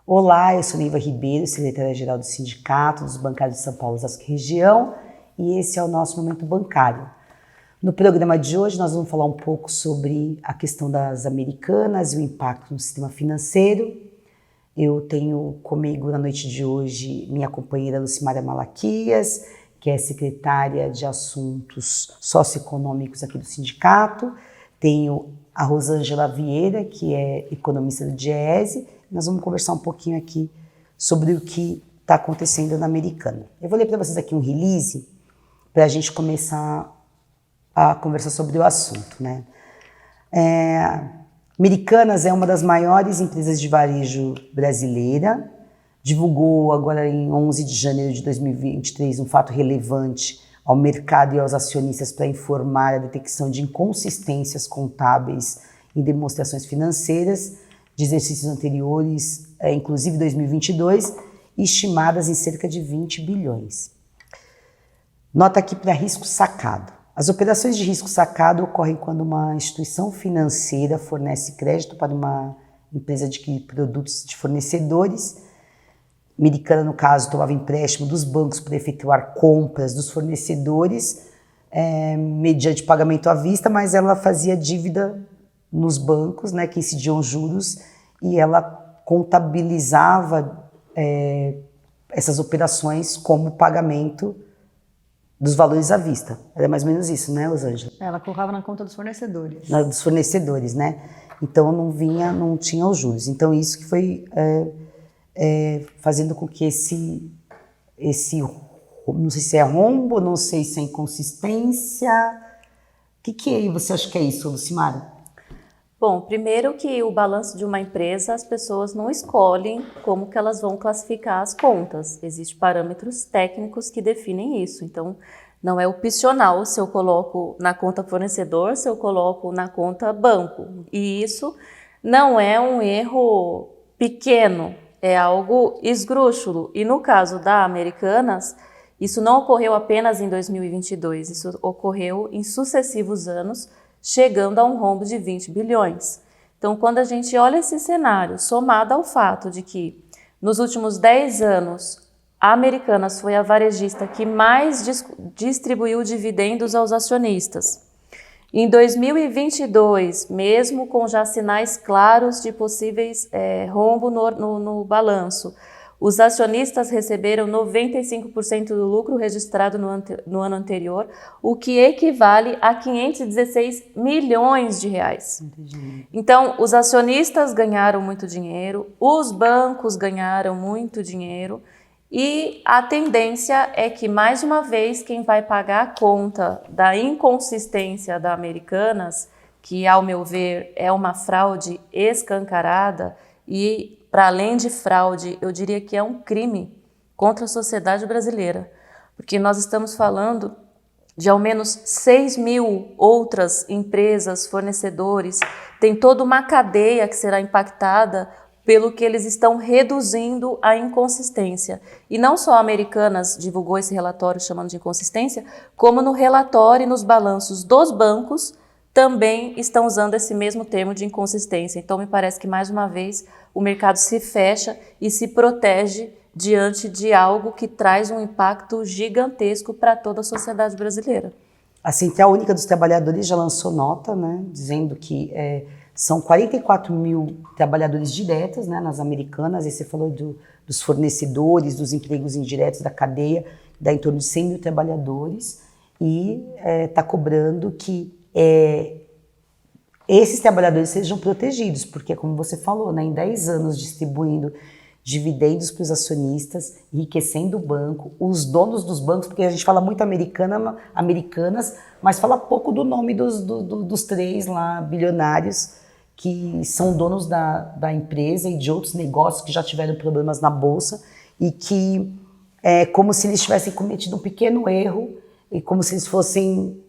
Olá, eu sou Neiva Ribeiro, secretária-geral do Sindicato dos Bancários de São Paulo, Osasco Região, e esse é o nosso Momento Bancário. No programa de hoje nós vamos falar um pouco sobre a questão das Americanas e o impacto no sistema financeiro. Eu tenho comigo na noite de hoje minha companheira Lucimara Malaquias, que é secretária de Assuntos Socioeconômicos aqui do sindicato. Tenho a Rosângela Vieira, que é economista do DIEESE. Nós vamos conversar um pouquinho aqui sobre o que está acontecendo na Americana. Eu vou ler para vocês aqui um release para a gente começar a conversar sobre o assunto, né? Americanas é uma das maiores empresas de varejo brasileira. Divulgou agora em 11 de janeiro de 2023 um fato relevante ao mercado e aos acionistas para informar a detecção de inconsistências contábeis em demonstrações financeiras de exercícios anteriores, inclusive 2022, estimadas em cerca de 20 bilhões. Nota aqui para risco sacado. As operações de risco sacado ocorrem quando uma instituição financeira fornece crédito para uma empresa adquirir produtos de fornecedores. Americana, no caso, tomava empréstimo dos bancos para efetuar compras dos fornecedores mediante pagamento à vista, mas ela fazia dívida nos bancos, né, que incidiam juros, e ela contabilizava essas operações como pagamento dos valores à vista. Era mais ou menos isso, né, Rosângela? Ela colocava na conta dos fornecedores. Dos fornecedores, né? Então não tinha os juros. Então isso que foi fazendo com que esse, não sei se é rombo, não sei se é inconsistência. O que você acha que é isso, Lucimara? Bom, primeiro que o balanço de uma empresa, as pessoas não escolhem como que elas vão classificar as contas. Existem parâmetros técnicos que definem isso. Então, não é opcional se eu coloco na conta fornecedor, se eu coloco na conta banco. E isso não é um erro pequeno, é algo esdrúxulo. E no caso da Americanas, isso não ocorreu apenas em 2022, isso ocorreu em sucessivos anos, chegando a um rombo de 20 bilhões. Então, quando a gente olha esse cenário, somado ao fato de que nos últimos 10 anos, a Americanas foi a varejista que mais distribuiu dividendos aos acionistas. Em 2022, mesmo com já sinais claros de possíveis rombo no balanço, os acionistas receberam 95% do lucro registrado no ano anterior, o que equivale a 516 milhões de reais. Entendi. Então, os acionistas ganharam muito dinheiro, os bancos ganharam muito dinheiro, e a tendência é que, mais uma vez, quem vai pagar a conta da inconsistência da Americanas, que, ao meu ver, é uma fraude escancarada e, para além de fraude, eu diria que é um crime contra a sociedade brasileira, porque nós estamos falando de ao menos 6 mil outras empresas, fornecedores, tem toda uma cadeia que será impactada pelo que eles estão reduzindo a inconsistência. E não só a Americanas divulgou esse relatório chamando de inconsistência, como no relatório e nos balanços dos bancos também estão usando esse mesmo termo de inconsistência. Então, me parece que, mais uma vez, o mercado se fecha e se protege diante de algo que traz um impacto gigantesco para toda a sociedade brasileira. A Central Única dos Trabalhadores já lançou nota, né, dizendo que são 44 mil trabalhadores diretos, né, nas Americanas. E você falou dos fornecedores, dos empregos indiretos da cadeia, dá em torno de 100 mil trabalhadores, e está cobrando que esses trabalhadores sejam protegidos, porque, como você falou, né, em 10 anos distribuindo dividendos para os acionistas, enriquecendo o banco, os donos dos bancos, porque a gente fala muito Americanas, mas fala pouco do nome dos 3 lá bilionários que são donos da empresa e de outros negócios que já tiveram problemas na bolsa, e que é como se eles tivessem cometido um pequeno erro e como se eles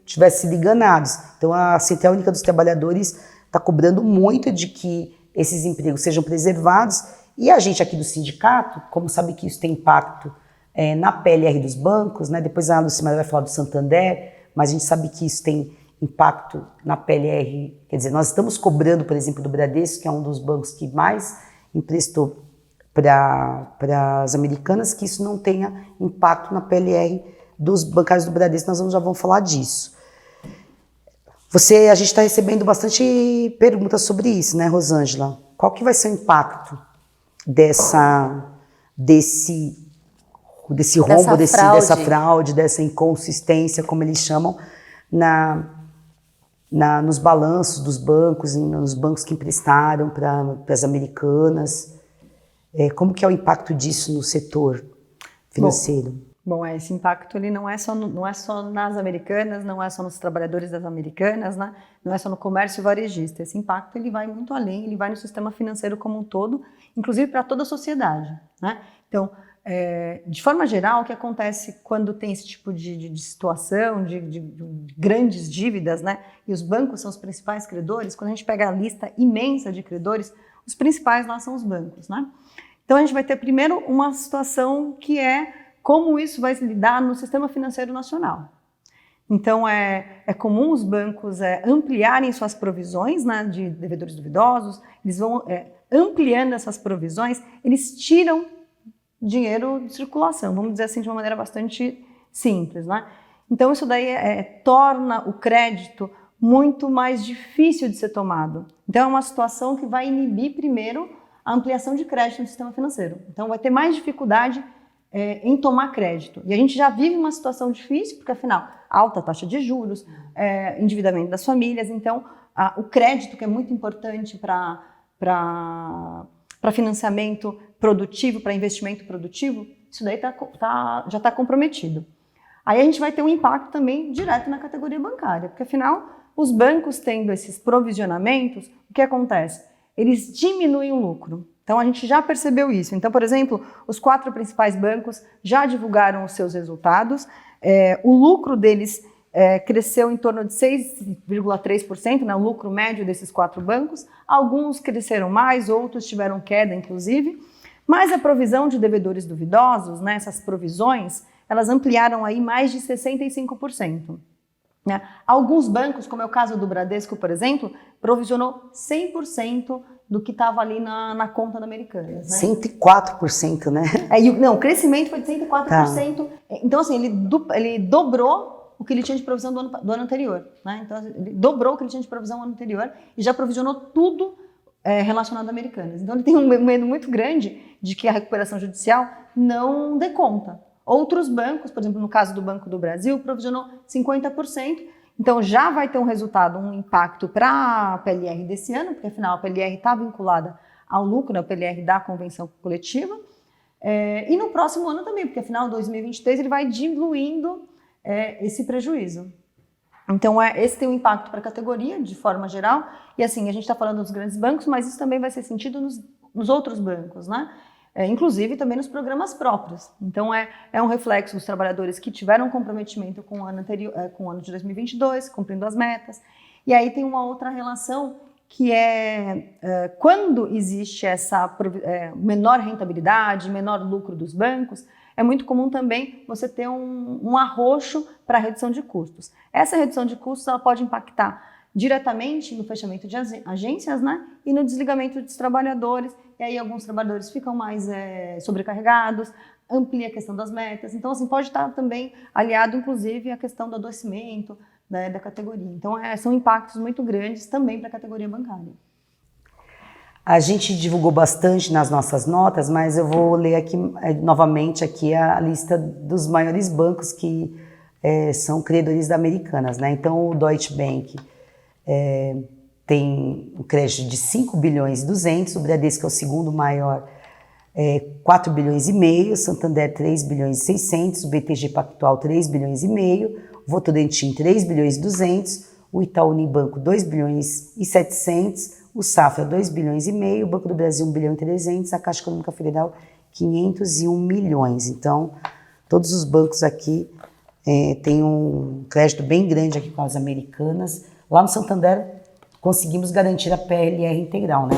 tivessem sido enganados. Então, a Central Única dos Trabalhadores está cobrando muito de que esses empregos sejam preservados, e a gente aqui do sindicato, como sabe que isso tem impacto na PLR dos bancos, né? Depois a Lucimara vai falar do Santander, mas a gente sabe que isso tem impacto na PLR, quer dizer, nós estamos cobrando, por exemplo, do Bradesco, que é um dos bancos que mais emprestou para as Americanas, que isso não tenha impacto na PLR dos bancários do Bradesco. Nós já vamos falar disso. A gente está recebendo bastante perguntas sobre isso, né, Rosângela? Qual que vai ser o impacto desse rombo, dessa fraude, dessa inconsistência, como eles chamam, nos balanços dos bancos, nos bancos que emprestaram para as Americanas? Como que é o impacto disso no setor financeiro? Bom, esse impacto ele não é só nas Americanas, não é só nos trabalhadores das Americanas, né? Não é só no comércio varejista. Esse impacto ele vai muito além, ele vai no sistema financeiro como um todo, inclusive para toda a sociedade, né? Então, de forma geral, o que acontece quando tem esse tipo de situação, de grandes dívidas, né? E os bancos são os principais credores, quando a gente pega a lista imensa de credores, os principais lá são os bancos, né? Então, a gente vai ter primeiro uma situação que é como isso vai se lidar no sistema financeiro nacional. Então, é comum os bancos ampliarem suas provisões, né, de devedores duvidosos, eles vão ampliando essas provisões, eles tiram dinheiro de circulação, vamos dizer assim, de uma maneira bastante simples, né? Então, isso daí torna o crédito muito mais difícil de ser tomado. Então, é uma situação que vai inibir primeiro a ampliação de crédito no sistema financeiro. Então, vai ter mais dificuldade em tomar crédito. E a gente já vive uma situação difícil, porque afinal, alta taxa de juros, endividamento das famílias, então o crédito, que é muito importante para financiamento produtivo, para investimento produtivo, isso daí já está comprometido. Aí a gente vai ter um impacto também direto na categoria bancária, porque afinal, os bancos tendo esses provisionamentos, o que acontece? Eles diminuem o lucro. Então, a gente já percebeu isso. Então, por exemplo, os 4 principais bancos já divulgaram os seus resultados. O lucro deles cresceu em torno de 6,3%, né, o lucro médio desses 4 bancos. Alguns cresceram mais, outros tiveram queda, inclusive. Mas a provisão de devedores duvidosos, né, essas provisões, elas ampliaram aí mais de 65%. Né? Alguns bancos, como é o caso do Bradesco, por exemplo, provisionou 100% do que estava ali na conta da Americanas. Né? 104%, né? O crescimento foi de 104%. Tá. Então, assim, ele dobrou o que ele tinha de provisão do ano anterior. Né? Então, ele dobrou o que ele tinha de provisão no ano anterior e já provisionou tudo relacionado a Americanas. Então, ele tem um medo muito grande de que a recuperação judicial não dê conta. Outros bancos, por exemplo, no caso do Banco do Brasil, provisionou 50%. Então, já vai ter um impacto para a PLR desse ano, porque afinal a PLR está vinculada ao lucro, né, a PLR da convenção coletiva. E no próximo ano também, porque afinal, em 2023, ele vai diluindo esse prejuízo. Então, esse tem um impacto para a categoria, de forma geral. E assim, a gente está falando dos grandes bancos, mas isso também vai ser sentido nos outros bancos, né? Inclusive também nos programas próprios. Então, é um reflexo dos trabalhadores que tiveram comprometimento com o ano anterior, com o ano de 2022, cumprindo as metas. E aí tem uma outra relação que quando existe essa menor rentabilidade, menor lucro dos bancos, é muito comum também você ter um arroxo para a redução de custos. Essa redução de custos ela pode impactar diretamente no fechamento de agências, né, e no desligamento dos trabalhadores, e aí alguns trabalhadores ficam mais sobrecarregados, amplia a questão das metas, então assim, pode estar também aliado, inclusive, à questão do adoecimento, né, da categoria. Então, são impactos muito grandes também para a categoria bancária. A gente divulgou bastante nas nossas notas, mas eu vou ler aqui novamente a lista dos maiores bancos que são credores da Americanas, né? Então, o Deutsche Bank tem um crédito de 5 bilhões e 200, o Bradesco é o segundo maior, 4 bilhões e meio, Santander 3 bilhões e 600, o BTG Pactual 3 bilhões e meio, o Votorantim 3 bilhões e 200, o Itaú Unibanco 2 bilhões e 700, o Safra 2 bilhões e meio, o Banco do Brasil 1 bilhão e 300, a Caixa Econômica Federal 501 milhões. Então, todos os bancos aqui têm um crédito bem grande aqui com as Americanas. Lá no Santander, conseguimos garantir a PLR integral, né?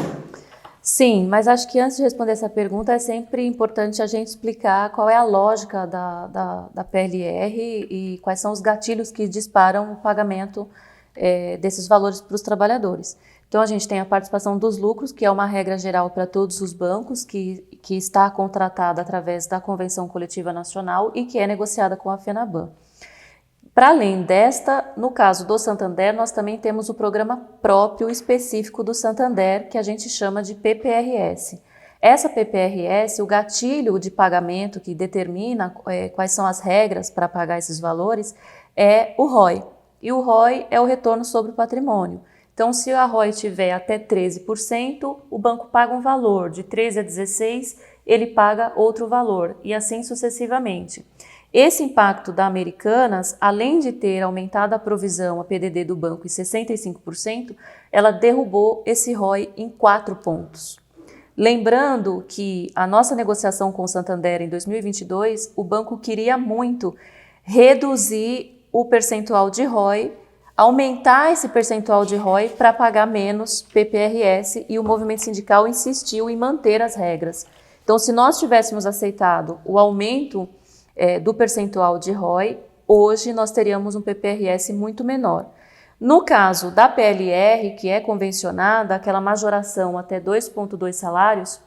Sim, mas acho que antes de responder essa pergunta, é sempre importante a gente explicar qual é a lógica da PLR e quais são os gatilhos que disparam o pagamento desses valores para os trabalhadores. Então, a gente tem a participação dos lucros, que é uma regra geral para todos os bancos, que está contratada através da Convenção Coletiva Nacional e que é negociada com a FENABAN. Para além desta, no caso do Santander, nós também temos o programa próprio específico do Santander, que a gente chama de PPRS. Essa PPRS, o gatilho de pagamento que determina quais são as regras para pagar esses valores, é o ROI. E o ROI é o retorno sobre o patrimônio. Então, se a ROI tiver até 13%, o banco paga um valor, de 13 a 16, ele paga outro valor, e assim sucessivamente. Esse impacto da Americanas, além de ter aumentado a provisão, a PDD do banco em 65%, ela derrubou esse ROI em 4 pontos. Lembrando que a nossa negociação com o Santander em 2022, o banco queria muito reduzir o percentual de ROI, aumentar esse percentual de ROI para pagar menos PPRS, e o movimento sindical insistiu em manter as regras. Então, se nós tivéssemos aceitado o aumento do percentual de ROI, hoje nós teríamos um PPRS muito menor. No caso da PLR, que é convencionada, aquela majoração até 2,2 salários,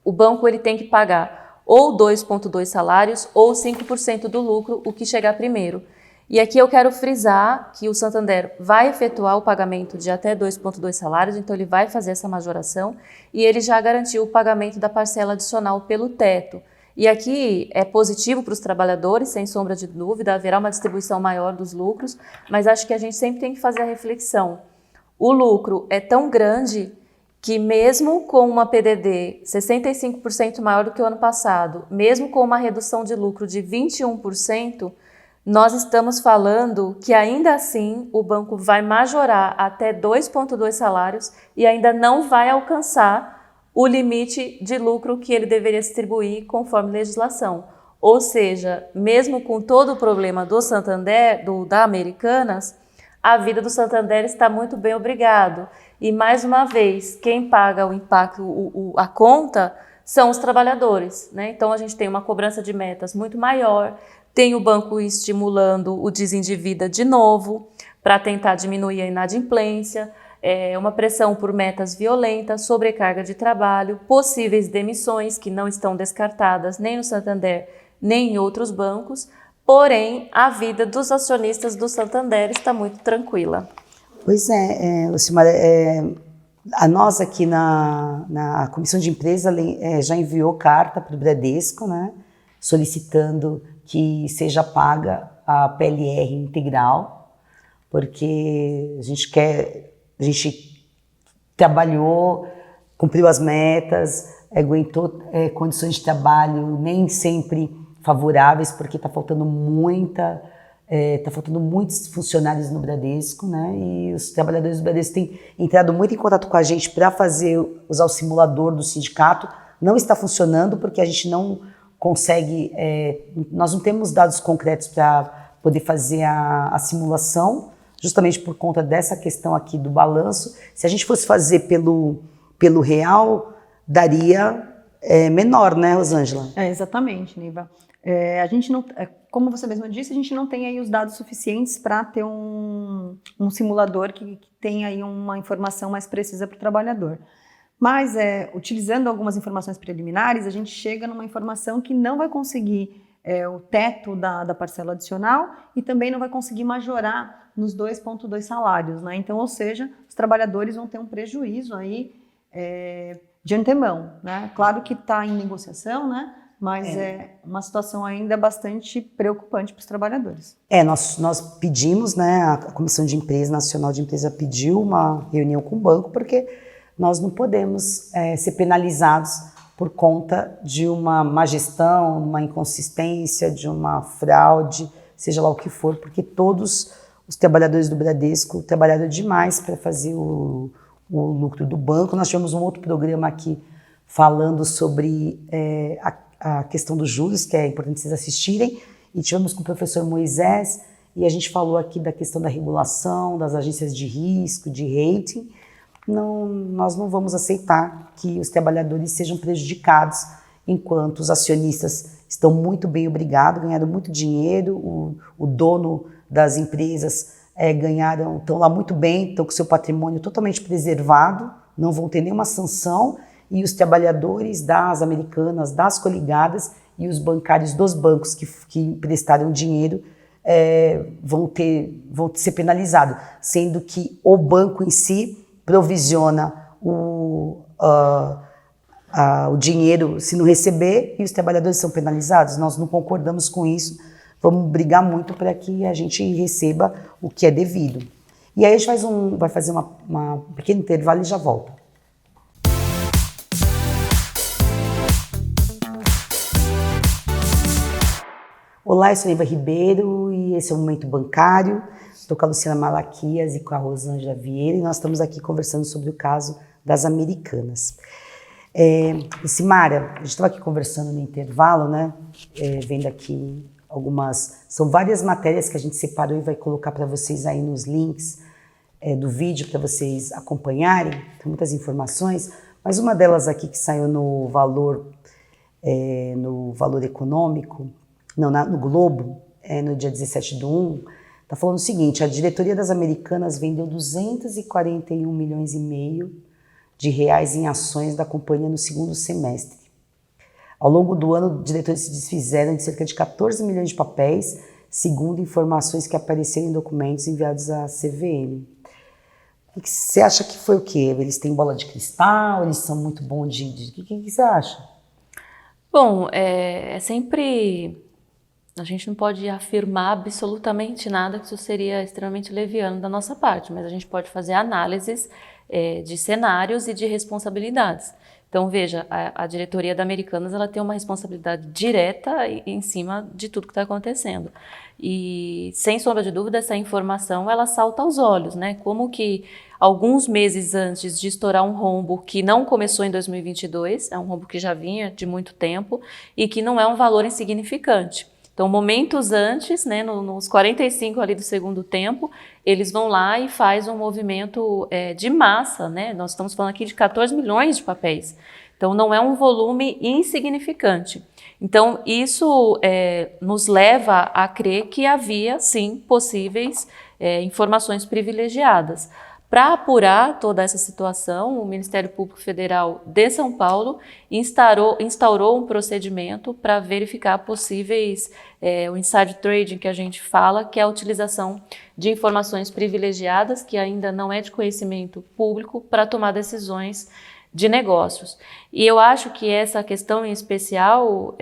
o banco ele tem que pagar ou 2,2 salários ou 5% do lucro, o que chegar primeiro. E aqui eu quero frisar que o Santander vai efetuar o pagamento de até 2,2 salários, então ele vai fazer essa majoração e ele já garantiu o pagamento da parcela adicional pelo teto. E aqui é positivo para os trabalhadores, sem sombra de dúvida, haverá uma distribuição maior dos lucros, mas acho que a gente sempre tem que fazer a reflexão. O lucro é tão grande que mesmo com uma PDD 65% maior do que o ano passado, mesmo com uma redução de lucro de 21%, nós estamos falando que ainda assim o banco vai majorar até 2,2 salários e ainda não vai alcançar o limite de lucro que ele deveria distribuir conforme legislação. Ou seja, mesmo com todo o problema do Santander, da Americanas, a vida do Santander está muito bem, obrigado. E mais uma vez, quem paga o impacto, a conta, são os trabalhadores, né? Então a gente tem uma cobrança de metas muito maior, tem o banco estimulando o desendivida de novo para tentar diminuir a inadimplência, uma pressão por metas violentas, sobrecarga de trabalho, possíveis demissões que não estão descartadas nem no Santander nem em outros bancos, porém a vida dos acionistas do Santander está muito tranquila. Pois Lucimara, a nós aqui na Comissão de Empresa já enviou carta para o Bradesco, né, solicitando que seja paga a PLR integral, porque a gente trabalhou, cumpriu as metas, aguentou condições de trabalho nem sempre favoráveis, porque está faltando muitos funcionários no Bradesco, né? E os trabalhadores do Bradesco têm entrado muito em contato com a gente para usar o simulador do sindicato. Não está funcionando porque a gente não consegue, nós não temos dados concretos para poder fazer a simulação, justamente por conta dessa questão aqui do balanço. Se a gente fosse fazer pelo real, daria menor, né, Rosângela? Exatamente, Niva. A gente não, como você mesma disse, a gente não tem aí os dados suficientes para ter um simulador que tenha aí uma informação mais precisa para o trabalhador. Mas, utilizando algumas informações preliminares, a gente chega numa informação que não vai conseguir o teto da parcela adicional e também não vai conseguir majorar nos 2,2 salários, né? Então, ou seja, os trabalhadores vão ter um prejuízo aí de antemão, né? Claro que está em negociação, né? Mas é uma situação ainda bastante preocupante para os trabalhadores. Nós pedimos, né, a Comissão de Empresa, Nacional de Empresa pediu uma reunião com o banco, porque nós não podemos ser penalizados por conta de uma má gestão, uma inconsistência, de uma fraude, seja lá o que for, porque todos os trabalhadores do Bradesco trabalharam demais para fazer o lucro do banco. Nós tivemos um outro programa aqui falando sobre a questão dos juros, que é importante vocês assistirem, e tivemos com o professor Moisés, e a gente falou aqui da questão da regulação, das agências de risco, de rating. Nós não vamos aceitar que os trabalhadores sejam prejudicados, enquanto os acionistas estão muito bem obrigados, ganharam muito dinheiro, o dono das empresas ganharam, estão lá muito bem, estão com seu patrimônio totalmente preservado, não vão ter nenhuma sanção, e os trabalhadores das Americanas, das coligadas e os bancários dos bancos que emprestaram dinheiro vão ser penalizados, sendo que o banco em si provisiona o dinheiro se não receber e os trabalhadores são penalizados. Nós não concordamos com isso, vamos brigar muito para que a gente receba o que é devido. E aí a gente vai fazer um pequeno intervalo e já volta. Olá, eu sou Neiva Ribeiro e esse é o Momento Bancário. Estou com a Luciana Malaquias e com a Rosângela Vieira e nós estamos aqui conversando sobre o caso das Americanas. Simara, a gente estava aqui conversando no intervalo, né? Vendo aqui são várias matérias que a gente separou e vai colocar para vocês aí nos links do vídeo para vocês acompanharem, tem muitas informações, mas uma delas aqui que saiu no Valor Econômico, no Globo, no dia 17/1, está falando o seguinte: a diretoria das Americanas vendeu 241,5 milhões de reais em ações da companhia no segundo semestre. Ao longo do ano, diretores se desfizeram de cerca de 14 milhões de papéis, segundo informações que apareceram em documentos enviados à CVM. O que você acha que foi o quê? Eles têm bola de cristal? Eles são muito bons de... O que você acha? Bom, sempre... A gente não pode afirmar absolutamente nada, que isso seria extremamente leviano da nossa parte, mas a gente pode fazer análises de cenários e de responsabilidades. Então, veja, a diretoria da Americanas ela tem uma responsabilidade direta em cima de tudo que está acontecendo. E, sem sombra de dúvida, essa informação ela salta aos olhos, né? Como que alguns meses antes de estourar um rombo que não começou em 2022, é um rombo que já vinha de muito tempo e que não é um valor insignificante. Então, momentos antes, né, nos 45 ali do segundo tempo, eles vão lá e faz um movimento de massa, né? Nós estamos falando aqui de 14 milhões de papéis. Então, não é um volume insignificante. Então, isso nos leva a crer que havia, sim, possíveis informações privilegiadas. Para apurar toda essa situação, o Ministério Público Federal de São Paulo instaurou um procedimento para verificar possíveis, o inside trading que a gente fala, que é a utilização de informações privilegiadas, que ainda não é de conhecimento público, para tomar decisões de negócios. E eu acho que essa questão em especial,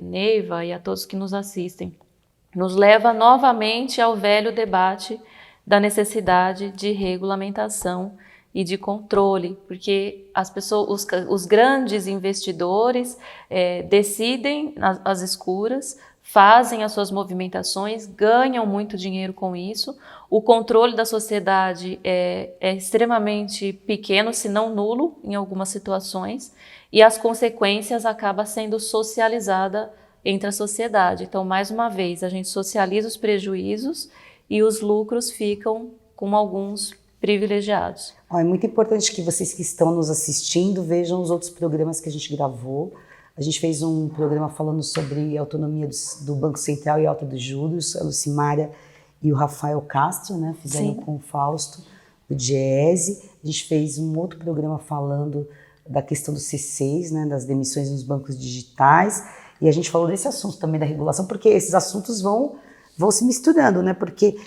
Neiva e a todos que nos assistem, nos leva novamente ao velho debate da necessidade de regulamentação e de controle, porque as pessoas, os grandes investidores decidem às escuras, fazem as suas movimentações, ganham muito dinheiro com isso, o controle da sociedade é extremamente pequeno, se não nulo, em algumas situações, e as consequências acabam sendo socializadas entre a sociedade. Então, mais uma vez, a gente socializa os prejuízos e os lucros ficam com alguns privilegiados. É muito importante que vocês que estão nos assistindo vejam os outros programas que a gente gravou. A gente fez um programa falando sobre a autonomia do Banco Central e alta dos juros, a Lucimara e o Rafael Castro, né, fizeram com o Fausto, do Diese. A gente fez um outro programa falando da questão dos C6, né, das demissões nos bancos digitais, e a gente falou desse assunto também da regulação, porque esses assuntos vão se misturando, né? Porque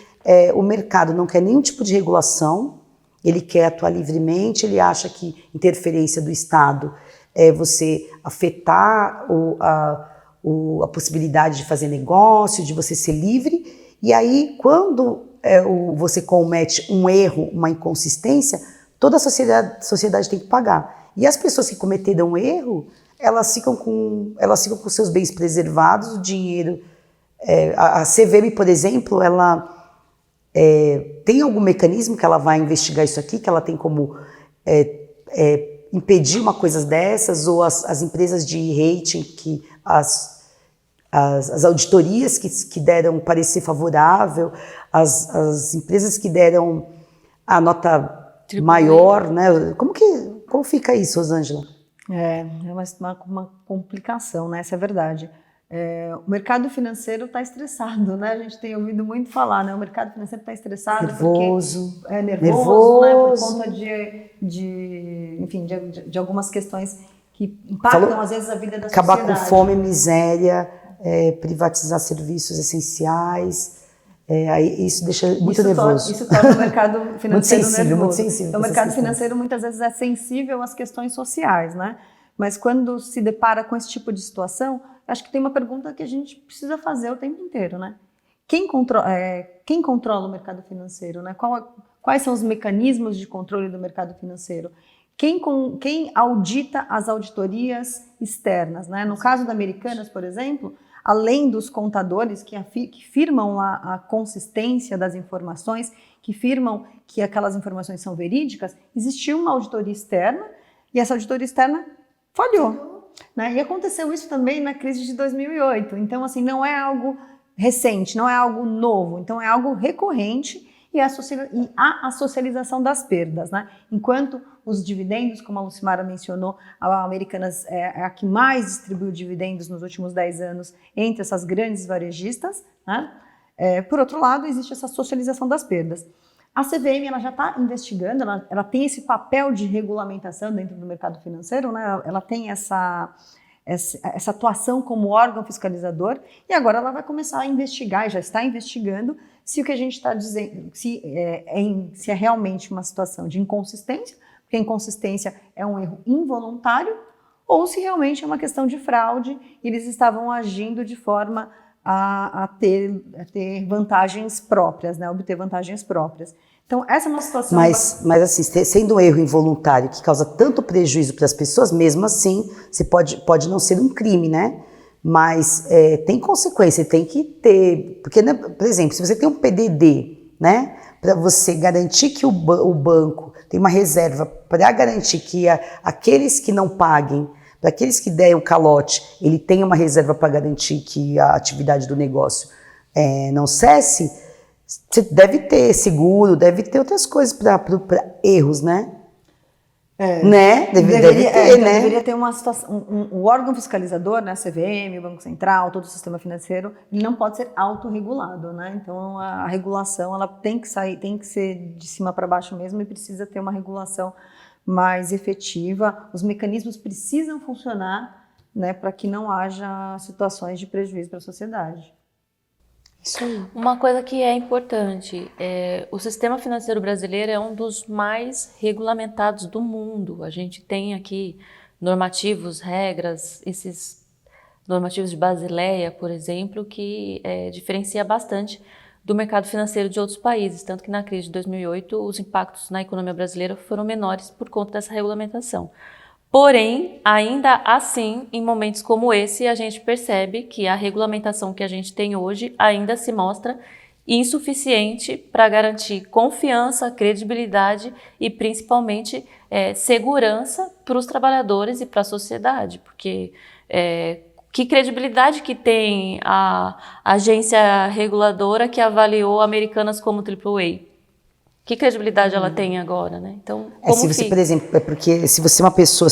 o mercado não quer nenhum tipo de regulação, ele quer atuar livremente, ele acha que interferência do Estado é você afetar a possibilidade de fazer negócio, de você ser livre, e aí quando você comete um erro, uma inconsistência, toda a sociedade tem que pagar. E as pessoas que cometeram um erro, elas ficam com seus bens preservados, o dinheiro... A CVM, por exemplo, ela tem algum mecanismo que ela vai investigar isso aqui, que ela tem como impedir uma coisa dessas, ou as empresas de rating, que as auditorias que deram parecer favorável, as empresas que deram a nota maior, né? Como fica isso, Rosângela? É uma complicação, né? Essa é a verdade. O mercado financeiro está estressado, né? A gente tem ouvido muito falar, né? O mercado financeiro está estressado nervoso, porque é nervoso, né? Por conta enfim, de algumas questões que impactam às vezes a vida da acabar sociedade. com fome e miséria, privatizar serviços essenciais. Aí isso deixa muito nervoso. Isso torna o mercado financeiro nervoso. Muito sensível. Então, o mercado financeiro muitas vezes é sensível às questões sociais, né? Mas quando se depara com esse tipo de situação, acho que tem uma pergunta que a gente precisa fazer o tempo inteiro, né? Quem controla o mercado financeiro, né? Quais são os mecanismos de controle do mercado financeiro? Quem audita as auditorias externas, né? No caso da Americanas, por exemplo, além dos contadores que firmam a consistência das informações, que firmam que aquelas informações são verídicas, existiu uma auditoria externa e essa auditoria externa falhou. Né? E aconteceu isso também na crise de 2008. Então, assim, não é algo recente, não é algo novo. Então, é algo recorrente e há a socialização das perdas. Né? Enquanto os dividendos, como a Lucimara mencionou, a Americanas é a que mais distribuiu dividendos nos últimos 10 anos entre essas grandes varejistas. Né? Por outro lado, existe essa socialização das perdas. A CVM ela já está investigando, ela tem esse papel de regulamentação dentro do mercado financeiro, né? Ela tem essa atuação como órgão fiscalizador e agora ela vai começar a investigar, e já está investigando, se o que a gente está dizendo, se é realmente uma situação de inconsistência, porque a inconsistência é um erro involuntário, ou se realmente é uma questão de fraude e eles estavam agindo de forma a ter vantagens próprias, né? Obter vantagens próprias. Então, essa é uma situação... Mas assim, sendo um erro involuntário que causa tanto prejuízo para as pessoas, mesmo assim, você pode não ser um crime, né? Mas tem consequência, tem que ter... Porque, né, por exemplo, se você tem um PDD, né? Para você garantir que o banco tem uma reserva para garantir que aqueles que não paguem, para aqueles que derem o calote, ele tem uma reserva para garantir que a atividade do negócio não cesse, você deve ter seguro, deve ter outras coisas para erros, né? Né? Deve ter, né? Deveria ter uma situação, o órgão fiscalizador, né, a CVM, o Banco Central, todo o sistema financeiro, ele não pode ser autorregulado, né? Então a regulação ela tem que ser de cima para baixo mesmo e precisa ter uma regulação mais efetiva. Os mecanismos precisam funcionar, né, para que não haja situações de prejuízo para a sociedade. Isso aí. Uma coisa que é importante, o sistema financeiro brasileiro é um dos mais regulamentados do mundo. A gente tem aqui normativos, regras, esses normativos de Basileia, por exemplo, que diferencia bastante do mercado financeiro de outros países, tanto que na crise de 2008 os impactos na economia brasileira foram menores por conta dessa regulamentação. Porém, ainda assim, em momentos como esse, a gente percebe que a regulamentação que a gente tem hoje ainda se mostra insuficiente para garantir confiança, credibilidade e principalmente segurança para os trabalhadores e para a sociedade, porque que credibilidade que tem a agência reguladora que avaliou Americanas como AAA? Que credibilidade ela tem agora, né? Então, como se você, por exemplo, porque se você é uma pessoa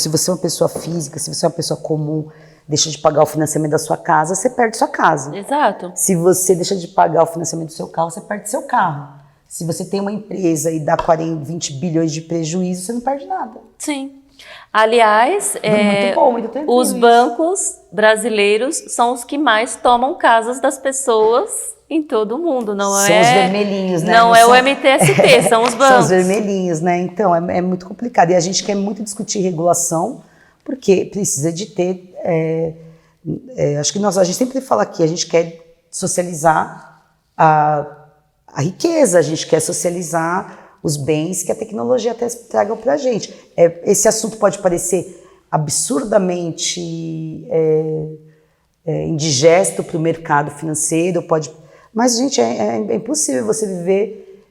física, se você é uma pessoa comum, deixa de pagar o financiamento da sua casa, você perde sua casa. Exato. Se você deixa de pagar o financiamento do seu carro, você perde seu carro. Se você tem uma empresa e dá 20 bilhões de prejuízo, você não perde nada. Sim. Aliás, muito bom, muito tranquilo os bancos brasileiros são os que mais tomam casas das pessoas em todo o mundo, não são os vermelhinhos, né? Não é o MTST, são os bancos. São os vermelhinhos, né? Então, é muito complicado. E a gente quer muito discutir regulação, porque precisa de ter... acho que a gente sempre fala aqui, a gente quer socializar a riqueza, a gente quer socializar os bens que a tecnologia até traga para a gente. Esse assunto pode parecer absurdamente indigesto para o mercado financeiro, mas, gente, é impossível você viver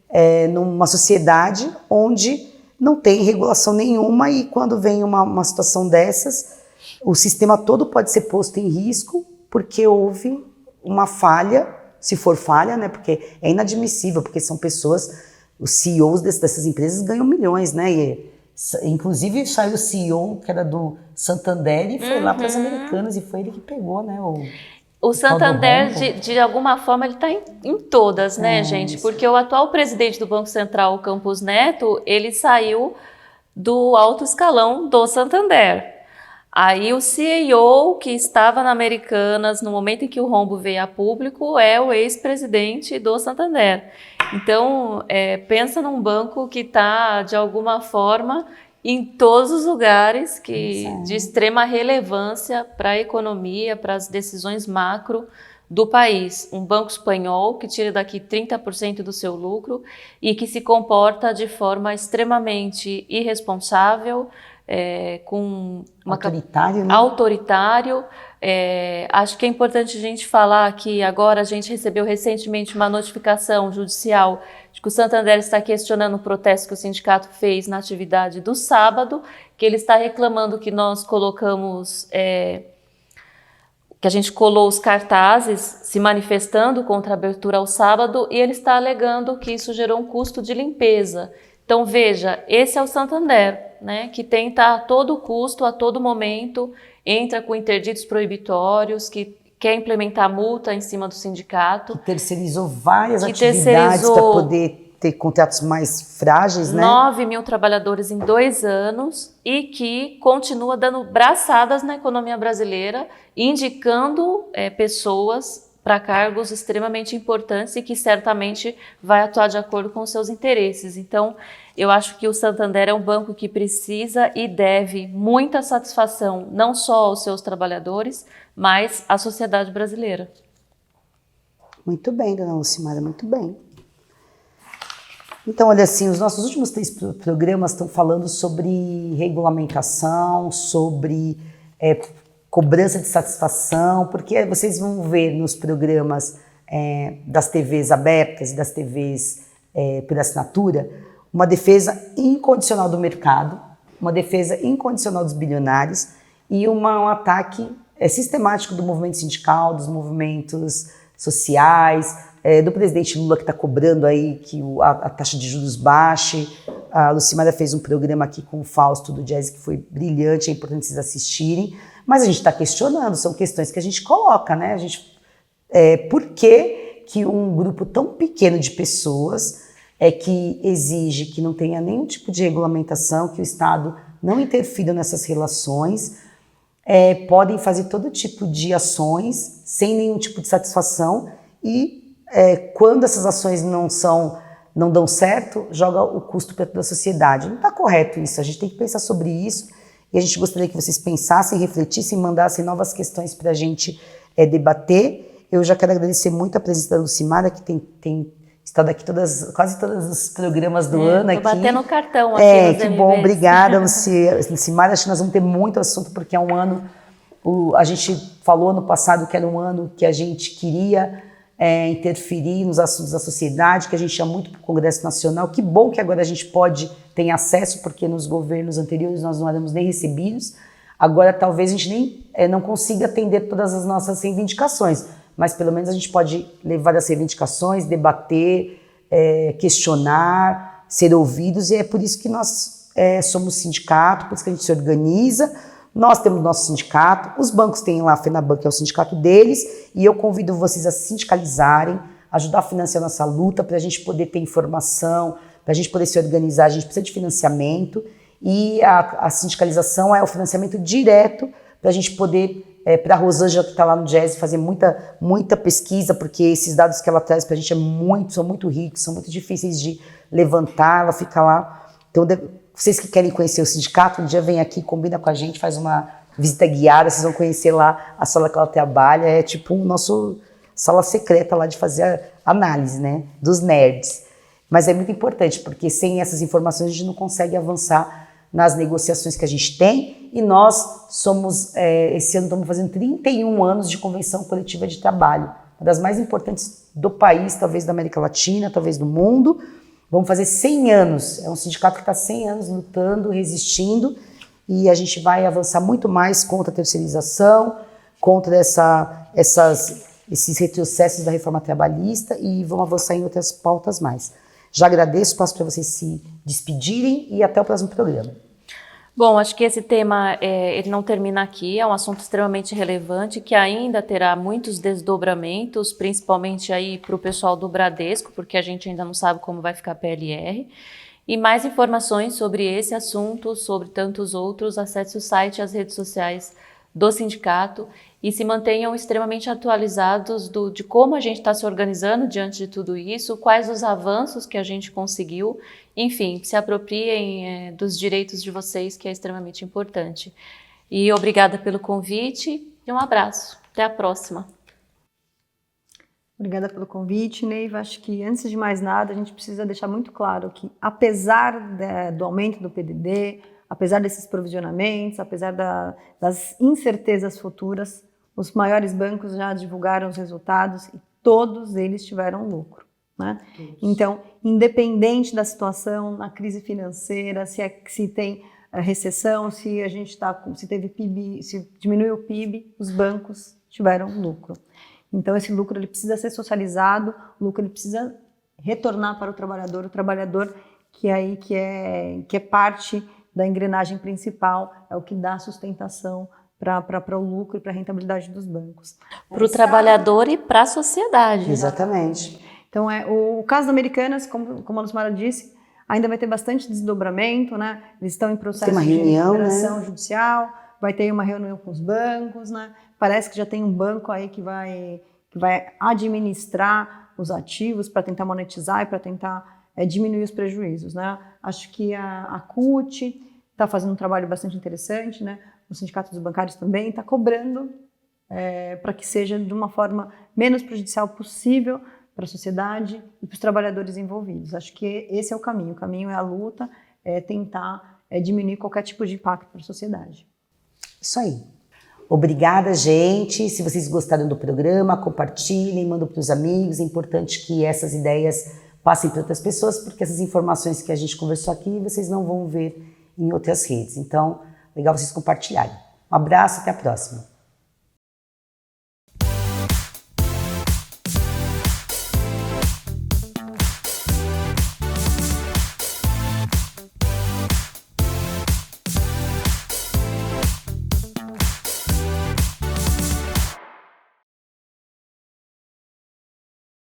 numa sociedade onde não tem regulação nenhuma e quando vem uma situação dessas, o sistema todo pode ser posto em risco porque houve uma falha, se for falha, né? Porque é inadmissível, porque são pessoas, os CEOs dessas empresas ganham milhões, né? Inclusive saiu o CEO que era do Santander e foi lá para as Americanas e foi ele que pegou, né? O Santander, de alguma forma, ele está em todas, né, gente? Porque o atual presidente do Banco Central, o Campos Neto, ele saiu do alto escalão do Santander. Aí o CEO que estava na Americanas no momento em que o rombo veio a público é o ex-presidente do Santander. Então, pensa num banco que está, de alguma forma, em todos os lugares de extrema relevância para a economia, para as decisões macro do país. Um banco espanhol que tira daqui 30% do seu lucro e que se comporta de forma extremamente irresponsável, com autoritário. Acho que é importante a gente falar que agora a gente recebeu recentemente uma notificação judicial de que o Santander está questionando o protesto que o sindicato fez na atividade do sábado, que ele está reclamando que nós colocamos, que a gente colou os cartazes se manifestando contra a abertura ao sábado, e ele está alegando que isso gerou um custo de limpeza. Então, veja, esse é o Santander, né, que tenta a todo custo, a todo momento, entra com interditos proibitórios, que quer implementar multa em cima do sindicato. Que terceirizou várias atividades para poder ter contratos mais frágeis, né? 9 mil trabalhadores em 2 anos e que continua dando braçadas na economia brasileira, indicando pessoas para cargos extremamente importantes e que certamente vai atuar de acordo com os seus interesses. Então, eu acho que o Santander é um banco que precisa e deve muita satisfação, não só aos seus trabalhadores, mas à sociedade brasileira. Muito bem, dona Lucimara, muito bem. Então, olha assim, os nossos últimos 3 programas estão falando sobre regulamentação, sobre cobrança de satisfação, porque vocês vão ver nos programas das TVs abertas e das TVs por assinatura uma defesa incondicional do mercado, uma defesa incondicional dos bilionários e um ataque sistemático do movimento sindical, dos movimentos sociais, do presidente Lula que está cobrando aí que a taxa de juros baixe. A Lucimara fez um programa aqui com o Fausto do Jazz que foi brilhante, é importante vocês assistirem, mas a gente está questionando, são questões que a gente coloca, né? Por que um grupo tão pequeno de pessoas que exige que não tenha nenhum tipo de regulamentação, que o Estado não interfira nessas relações, podem fazer todo tipo de ações sem nenhum tipo de satisfação e quando essas ações não dão certo, joga o custo para toda a sociedade. Não está correto isso, a gente tem que pensar sobre isso e a gente gostaria que vocês pensassem, refletissem, mandassem novas questões para a gente debater. Eu já quero agradecer muito a presença da Lucimara, que tem estado aqui quase todos os programas do ano aqui. Estou batendo cartão aqui. Que bom, obrigada, Lucimara. Acho que nós vamos ter muito assunto, porque é um ano, a gente falou no passado que era um ano que a gente queria interferir nos assuntos da sociedade, que a gente ia muito para o Congresso Nacional. Que bom que agora a gente ter acesso, porque nos governos anteriores nós não éramos nem recebidos. Agora talvez a gente nem não consiga atender todas as nossas reivindicações, mas pelo menos a gente pode levar as reivindicações, debater, questionar, ser ouvidos, e é por isso que nós somos sindicato, por isso que a gente se organiza. Nós temos nosso sindicato, os bancos têm lá a FENABAN, que é o sindicato deles, e eu convido vocês a se sindicalizarem, ajudar a financiar nossa luta, para a gente poder ter informação, para a gente poder se organizar. A gente precisa de financiamento, e a sindicalização é o financiamento direto para a gente poder, para a Rosângela que está lá no Jazz, fazer muita pesquisa, porque esses dados que ela traz para a gente são muito ricos, são muito difíceis de levantar, ela fica lá. Então, vocês que querem conhecer o sindicato, um dia vem aqui, combina com a gente, faz uma visita guiada, vocês vão conhecer lá a sala que ela trabalha, é tipo o nosso sala secreta lá de fazer a análise, né, dos nerds. Mas é muito importante, porque sem essas informações a gente não consegue avançar nas negociações que a gente tem, e nós somos, esse ano estamos fazendo 31 anos de convenção coletiva de trabalho, uma das mais importantes do país, talvez da América Latina, talvez do mundo. Vamos fazer 100 anos, é um sindicato que está 100 anos lutando, resistindo, e a gente vai avançar muito mais contra a terceirização, contra esses retrocessos da reforma trabalhista, e vamos avançar em outras pautas mais. Já agradeço, passo para vocês se despedirem e até o próximo programa. Bom, acho que esse tema ele não termina aqui, é um assunto extremamente relevante que ainda terá muitos desdobramentos, principalmente aí para o pessoal do Bradesco, porque a gente ainda não sabe como vai ficar a PLR. E mais informações sobre esse assunto, sobre tantos outros, acesse o site e as redes sociais do sindicato e se mantenham extremamente atualizados de como a gente está se organizando diante de tudo isso, quais os avanços que a gente conseguiu, enfim, se apropriem dos direitos de vocês, que é extremamente importante. E obrigada pelo convite e um abraço. Até a próxima. Obrigada pelo convite, Neiva. Acho que, antes de mais nada, a gente precisa deixar muito claro que, apesar do aumento do PDD, apesar desses provisionamentos, apesar das incertezas futuras, os maiores bancos já divulgaram os resultados e todos eles tiveram lucro, né? Então, independente da situação, na crise financeira, se tem recessão, se teve PIB, se diminuiu o PIB, os bancos tiveram lucro. Então, esse lucro ele precisa ser socializado, o lucro ele precisa retornar para o trabalhador que é parte da engrenagem principal, é o que dá sustentação para o lucro e para a rentabilidade dos bancos. Para o trabalhador e para a sociedade. Exatamente. Então, o caso da Americanas, como a Lucimara disse, ainda vai ter bastante desdobramento, né? Eles estão em processo de recuperação judicial, vai ter uma reunião com os bancos, né? Parece que já tem um banco aí que vai administrar os ativos para tentar monetizar e para tentar diminuir os prejuízos, né? Acho que a CUT está fazendo um trabalho bastante interessante, né? O Sindicato dos Bancários também está cobrando para que seja de uma forma menos prejudicial possível para a sociedade e para os trabalhadores envolvidos. Acho que esse é o caminho. O caminho é a luta, é tentar diminuir qualquer tipo de impacto para a sociedade. Isso aí. Obrigada, gente. Se vocês gostaram do programa, compartilhem, mandem para os amigos. É importante que essas ideias passem para outras pessoas, porque essas informações que a gente conversou aqui, vocês não vão ver em outras redes. Então, legal vocês compartilharem. Um abraço, até a próxima.